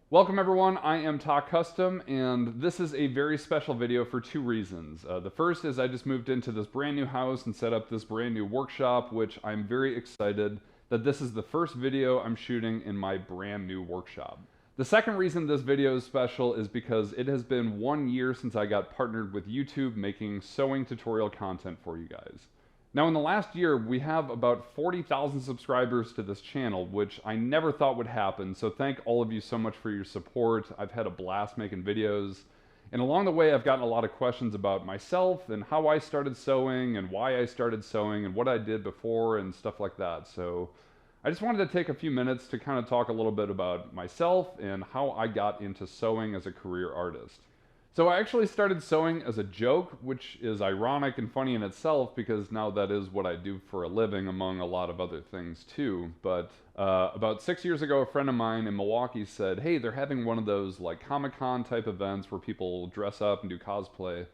Welcome everyone, I am Tock Custom, and this is a very special video for two reasons. The first is I just moved into this brand new house and set up this brand new workshop, which I'm very excited that this is the first video I'm shooting in my brand new workshop. The second reason this video is special is because it has been 1 year since I got partnered with YouTube making sewing tutorial content for you guys. Now in the last year, we have about 40,000 subscribers to this channel, which I never thought would happen, so thank all of you so much for your support. I've had a blast making videos, and along the way I've gotten a lot of questions about myself and how I started sewing and why I started sewing and what I did before and stuff like that. So I just wanted to take a few minutes to kind of talk a little bit about myself and how I got into sewing as a career artist. So I actually started sewing as a joke, which is ironic and funny in itself because now that is what I do for a living among a lot of other things too. But about 6 years ago, a friend of mine in Milwaukee said, hey, they're having one of those like Comic-Con type events where people dress up and do cosplay.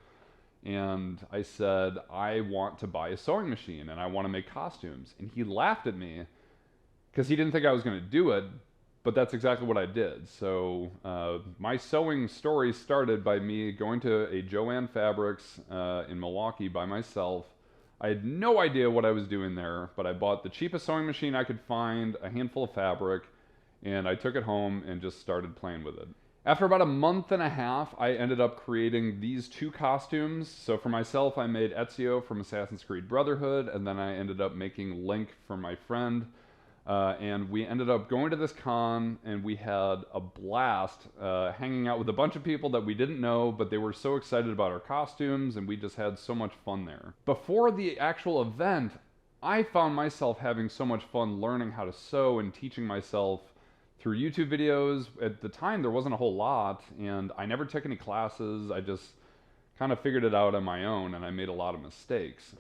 And I said, I want to buy a sewing machine and I want to make costumes. And he laughed at me because he didn't think I was going to do it. But that's exactly what I did. So my sewing story started by me going to a Joann Fabrics in Milwaukee by myself. I had no idea what I was doing there, but I bought the cheapest sewing machine I could find, a handful of fabric, and I took it home and just started playing with it. After about a month and a half, I ended up creating these two costumes. So for myself, I made Ezio from Assassin's Creed Brotherhood, and then I ended up making Link for my friend. And we ended up going to this con and we had a blast hanging out with a bunch of people that we didn't know, but they were so excited about our costumes and we just had so much fun there. Before the actual event, I found myself having so much fun learning how to sew and teaching myself through YouTube videos. At the time, there wasn't a whole lot and I never took any classes. I just kind of figured it out on my own and I made a lot of mistakes.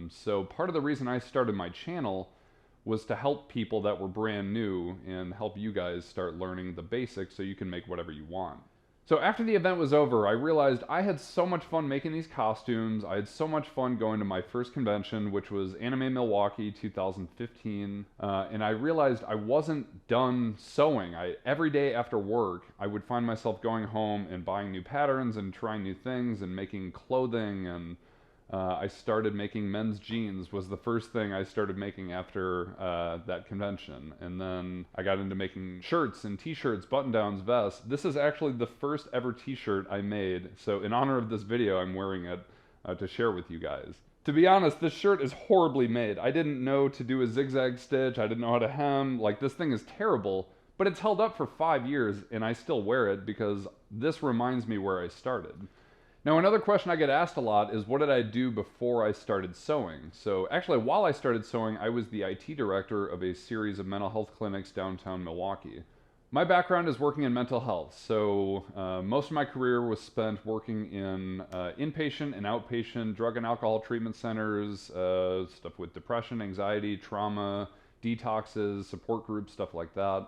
So part of the reason I started my channel was to help people that were brand new and help you guys start learning the basics so you can make whatever you want. So after the event was over, I realized I had so much fun making these costumes. I had so much fun going to my first convention, which was Anime Milwaukee 2015. And I realized I wasn't done sewing. Every day after work, I would find myself going home and buying new patterns and trying new things and making clothing, and I started making men's jeans was the first thing I started making after that convention. And then I got into making shirts and t-shirts, button-downs, vests. This is actually the first ever t-shirt I made. So in honor of this video, I'm wearing it to share with you guys. To be honest, this shirt is horribly made. I didn't know to do a zigzag stitch. I didn't know how to hem. Like, this thing is terrible, but it's held up for 5 years and I still wear it because this reminds me where I started. Now, another question I get asked a lot is what did I do before I started sewing? So actually, while I started sewing, I was the IT director of a series of mental health clinics downtown Milwaukee. My background is working in mental health, so most of my career was spent working in inpatient and outpatient drug and alcohol treatment centers, stuff with depression, anxiety, trauma, detoxes, support groups, stuff like that.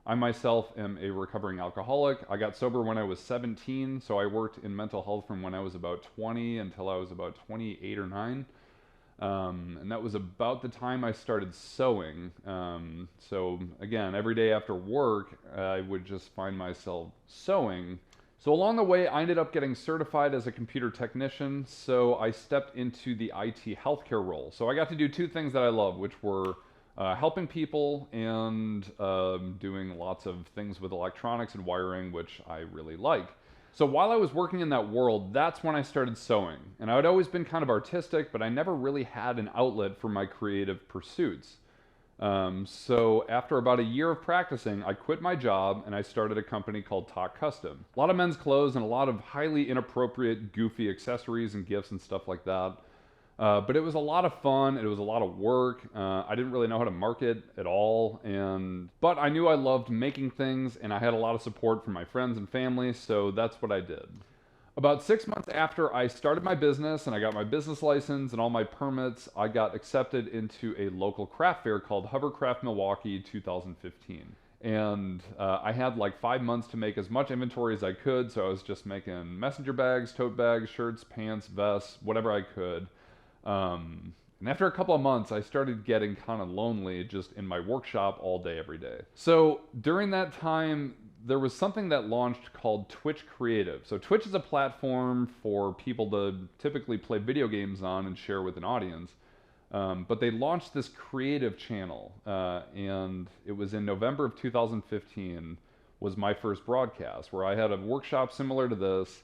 I myself am a recovering alcoholic. I got sober when I was 17, so I worked in mental health from when I was about 20 until I was about 28 or 9. And that was about the time I started sewing. So again, every day after work, I would just find myself sewing. So along the way, I ended up getting certified as a computer technician, so I stepped into the IT healthcare role. So I got to do two things that I love, which were helping people and doing lots of things with electronics and wiring, which I really like. So while I was working in that world, that's when I started sewing. And I had always been kind of artistic, but I never really had an outlet for my creative pursuits. So after about a year of practicing, I quit my job and I started a company called Tock Custom. A lot of men's clothes and a lot of highly inappropriate, goofy accessories and gifts and stuff like that. But it was a lot of fun. It was a lot of work. I didn't really know how to market at all. But I knew I loved making things and I had a lot of support from my friends and family, so that's what I did. About 6 months after I started my business and I got my business license and all my permits, I got accepted into a local craft fair called Hovercraft Milwaukee 2015. And I had like 5 months to make as much inventory as I could, so I was just making messenger bags, tote bags, shirts, pants, vests, whatever I could. And after a couple of months, I started getting kind of lonely just in my workshop all day, every day. So during that time, there was something that launched called Twitch Creative. So Twitch is a platform for people to typically play video games on and share with an audience. But they launched this creative channel, and it was in November of 2015 was my first broadcast, where I had a workshop similar to this,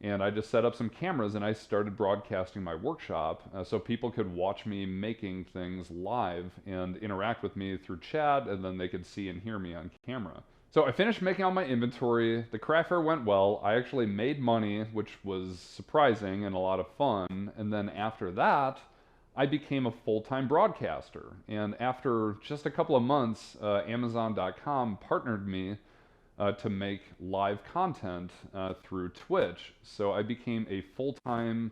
and I just set up some cameras and I started broadcasting my workshop so people could watch me making things live and interact with me through chat, and then they could see and hear me on camera. So I finished making all my inventory. The craft fair went well. I actually made money, which was surprising and a lot of fun. And then after that, I became a full-time broadcaster. And after just a couple of months, Amazon.com partnered me to make live content through Twitch. So I became a full-time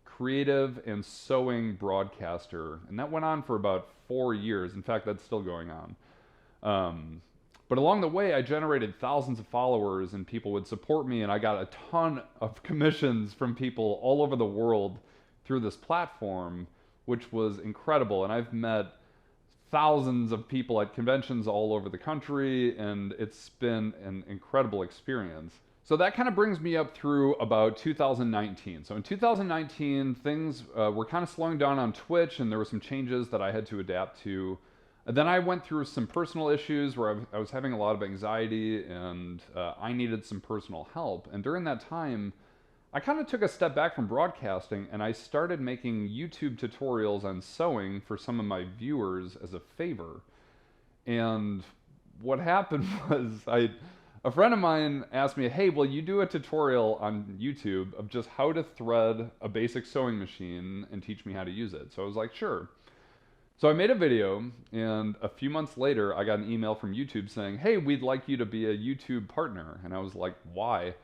creative and sewing broadcaster. And that went on for about 4 years. In fact, that's still going on. But along the way, I generated thousands of followers and people would support me, and I got a ton of commissions from people all over the world through this platform, which was incredible. And I've met thousands of people at conventions all over the country, and it's been an incredible experience. So that kind of brings me up through about 2019. So in 2019, things were kind of slowing down on Twitch, and there were some changes that I had to adapt to. And then I went through some personal issues where I was having a lot of anxiety, and I needed some personal help. And during that time, I kind of took a step back from broadcasting, and I started making YouTube tutorials on sewing for some of my viewers as a favor. And what happened was a friend of mine asked me, hey, will you do a tutorial on YouTube of just how to thread a basic sewing machine and teach me how to use it? So I was like, sure. So I made a video, and a few months later, I got an email from YouTube saying, hey, we'd like you to be a YouTube partner. And I was like, why?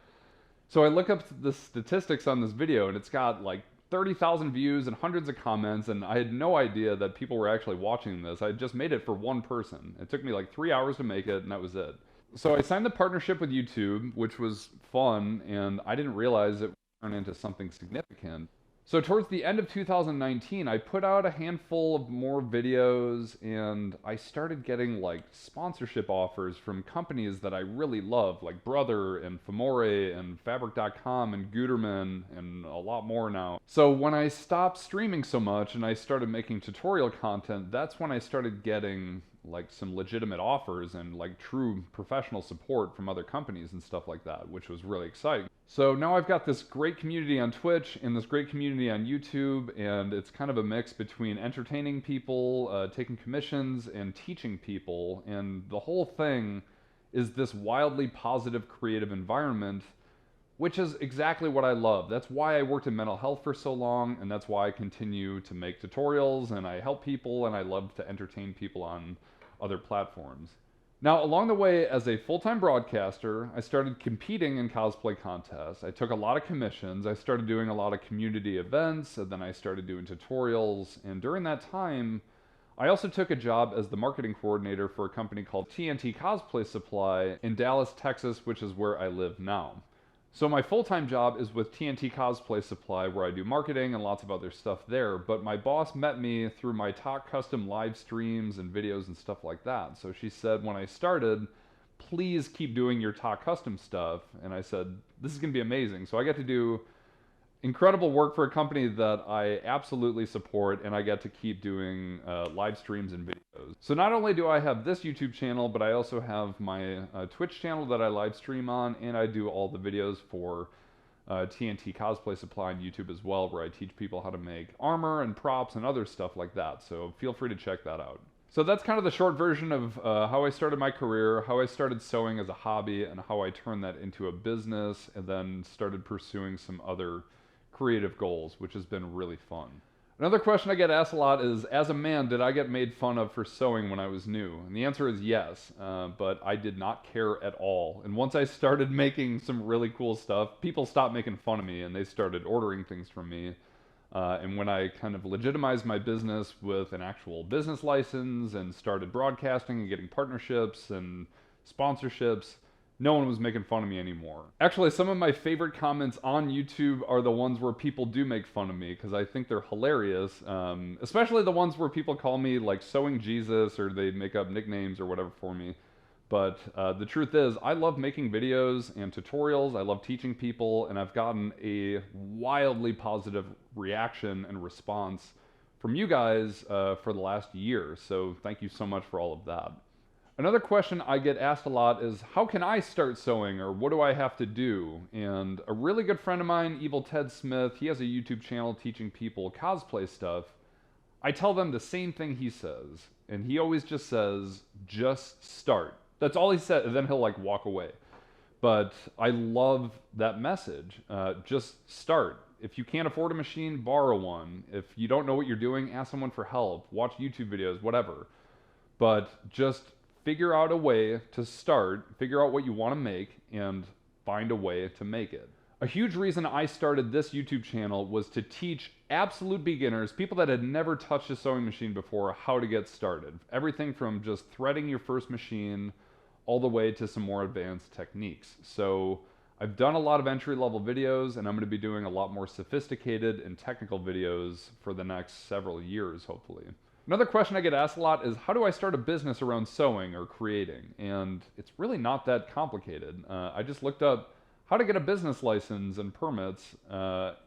So I look up the statistics on this video, and it's got like 30,000 views and hundreds of comments, and I had no idea that people were actually watching this. I just made it for one person. It took me like 3 hours to make it, and that was it. So I signed the partnership with YouTube, which was fun, and I didn't realize it would turn into something significant. So towards the end of 2019, I put out a handful of more videos, and I started getting like sponsorship offers from companies that I really love, like Brother and Famore and Fabric.com and Gutermann and a lot more now. So when I stopped streaming so much and I started making tutorial content, that's when I started getting like some legitimate offers and like true professional support from other companies and stuff like that, which was really exciting. So now I've got this great community on Twitch and this great community on YouTube, and it's kind of a mix between entertaining people, taking commissions, and teaching people, and the whole thing is this wildly positive creative environment, which is exactly what I love. That's why I worked in mental health for so long, and that's why I continue to make tutorials, and I help people, and I love to entertain people on other platforms. Now, along the way, as a full-time broadcaster, I started competing in cosplay contests. I took a lot of commissions. I started doing a lot of community events, and then I started doing tutorials. And during that time, I also took a job as the marketing coordinator for a company called TNT Cosplay Supply in Dallas, Texas, which is where I live now. So my full-time job is with TNT Cosplay Supply, where I do marketing and lots of other stuff there, but my boss met me through my Tock custom live streams and videos and stuff like that. So she said when I started, please keep doing your Tock custom stuff. And I said, this is going to be amazing. So I get to do incredible work for a company that I absolutely support, and I get to keep doing live streams and videos. So not only do I have this YouTube channel, but I also have my Twitch channel that I live stream on, and I do all the videos for TNT Cosplay Supply on YouTube as well, where I teach people how to make armor and props and other stuff like that. So feel free to check that out. So that's kind of the short version of how I started my career, how I started sewing as a hobby, and how I turned that into a business, and then started pursuing some other creative goals, which has been really fun. Another question I get asked a lot is, as a man, did I get made fun of for sewing when I was new? And the answer is yes, but I did not care at all. And once I started making some really cool stuff, people stopped making fun of me and they started ordering things from me. And when I kind of legitimized my business with an actual business license and started broadcasting and getting partnerships and sponsorships, no one was making fun of me anymore. Actually, some of my favorite comments on YouTube are the ones where people do make fun of me because I think they're hilarious, especially the ones where people call me like Sewing Jesus, or they make up nicknames or whatever for me. But the truth is, I love making videos and tutorials. I love teaching people, and I've gotten a wildly positive reaction and response from you guys for the last year. So thank you so much for all of that. Another question I get asked a lot is, how can I start sewing, or what do I have to do? And a really good friend of mine, Evil Ted Smith, he has a YouTube channel teaching people cosplay stuff. I tell them the same thing he says, and he always just says, just start. That's all he said, and then he'll like walk away. But I love that message. Just start. If you can't afford a machine, borrow one. If you don't know what you're doing, ask someone for help. Watch YouTube videos, whatever. But just figure out a way to start, figure out what you want to make, and find a way to make it. A huge reason I started this YouTube channel was to teach absolute beginners, people that had never touched a sewing machine before, how to get started. Everything from just threading your first machine all the way to some more advanced techniques. So I've done a lot of entry-level videos, and I'm going to be doing a lot more sophisticated and technical videos for the next several years, hopefully. Another question I get asked a lot is, how do I start a business around sewing or creating? And it's really not that complicated. I just looked up how to get a business license and permits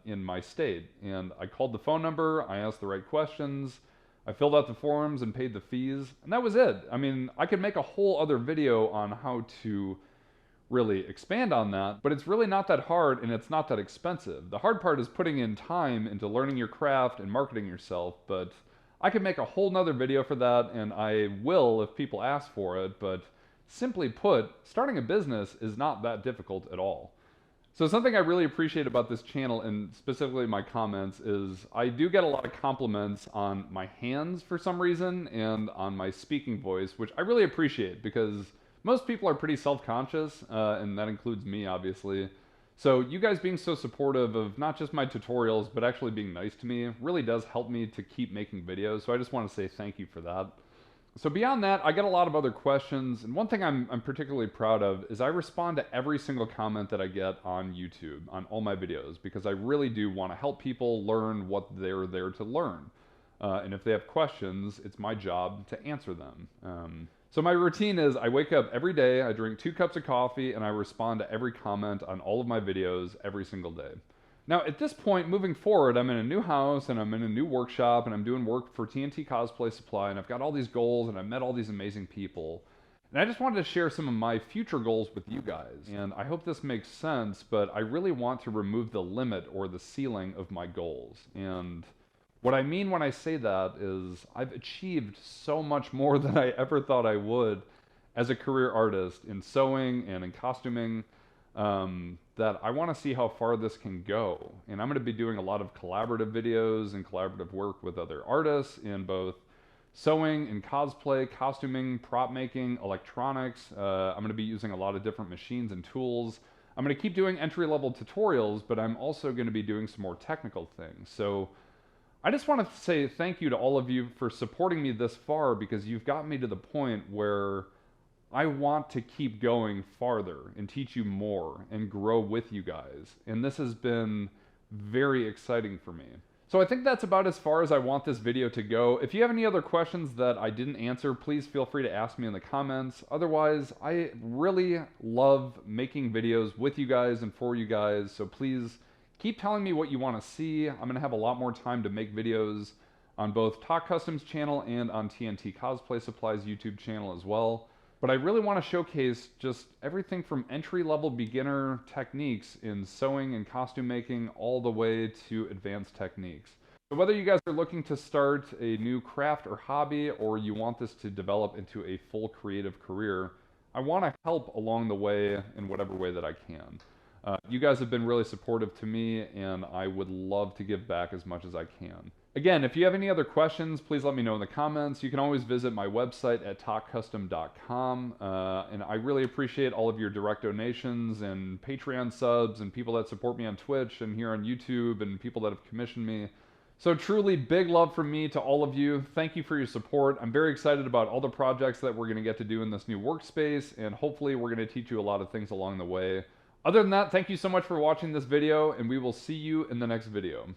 in my state. And I called the phone number, I asked the right questions, I filled out the forms and paid the fees, and that was it. I mean, I could make a whole other video on how to really expand on that, but it's really not that hard and it's not that expensive. The hard part is putting in time into learning your craft and marketing yourself, but I could make a whole nother video for that, and I will if people ask for it, but simply put, starting a business is not that difficult at all. So something I really appreciate about this channel, and specifically my comments, is I do get a lot of compliments on my hands for some reason, and on my speaking voice, which I really appreciate, because most people are pretty self-conscious, and that includes me, obviously. So you guys being so supportive of not just my tutorials, but actually being nice to me really does help me to keep making videos. So I just want to say thank you for that. So beyond that, I get a lot of other questions. And one thing I'm particularly proud of is I respond to every single comment that I get on YouTube, on all my videos, because I really do want to help people learn what they're there to learn. And if they have questions, it's my job to answer them. So my routine is I wake up every day, I drink 2 cups of coffee, and I respond to every comment on all of my videos every single day. Now at this point, moving forward, I'm in a new house and I'm in a new workshop and I'm doing work for TNT Cosplay Supply, and I've got all these goals and I've met all these amazing people. And I just wanted to share some of my future goals with you guys. And I hope this makes sense, but I really want to remove the limit or the ceiling of my goals. And what I mean when I say that is I've achieved so much more than I ever thought I would as a career artist in sewing and in costuming, that I want to see how far this can go. And I'm going to be doing a lot of collaborative videos and collaborative work with other artists in both sewing and cosplay, costuming, prop making, electronics. I'm going to be using a lot of different machines and tools. I'm going to keep doing entry-level tutorials, but I'm also going to be doing some more technical things. So I just want to say thank you to all of you for supporting me this far, because you've got me to the point where I want to keep going farther and teach you more and grow with you guys. And this has been very exciting for me. So I think that's about as far as I want this video to go. If you have any other questions that I didn't answer, please feel free to ask me in the comments. Otherwise, I really love making videos with you guys and for you guys. So please keep telling me what you want to see. I'm going to have a lot more time to make videos on both Tock Custom's channel and on TNT Cosplay Supply's YouTube channel as well. But I really want to showcase just everything from entry-level beginner techniques in sewing and costume making all the way to advanced techniques. So whether you guys are looking to start a new craft or hobby, or you want this to develop into a full creative career, I want to help along the way in whatever way that I can. You guys have been really supportive to me, and I would love to give back as much as I can. Again, if you have any other questions, please let me know in the comments. You can always visit my website at tockcustom.com. And I really appreciate all of your direct donations and Patreon subs and people that support me on Twitch and here on YouTube and people that have commissioned me. So truly big love from me to all of you. Thank you for your support. I'm very excited about all the projects that we're going to get to do in this new workspace, and hopefully we're going to teach you a lot of things along the way. Other than that, thank you so much for watching this video, and we will see you in the next video.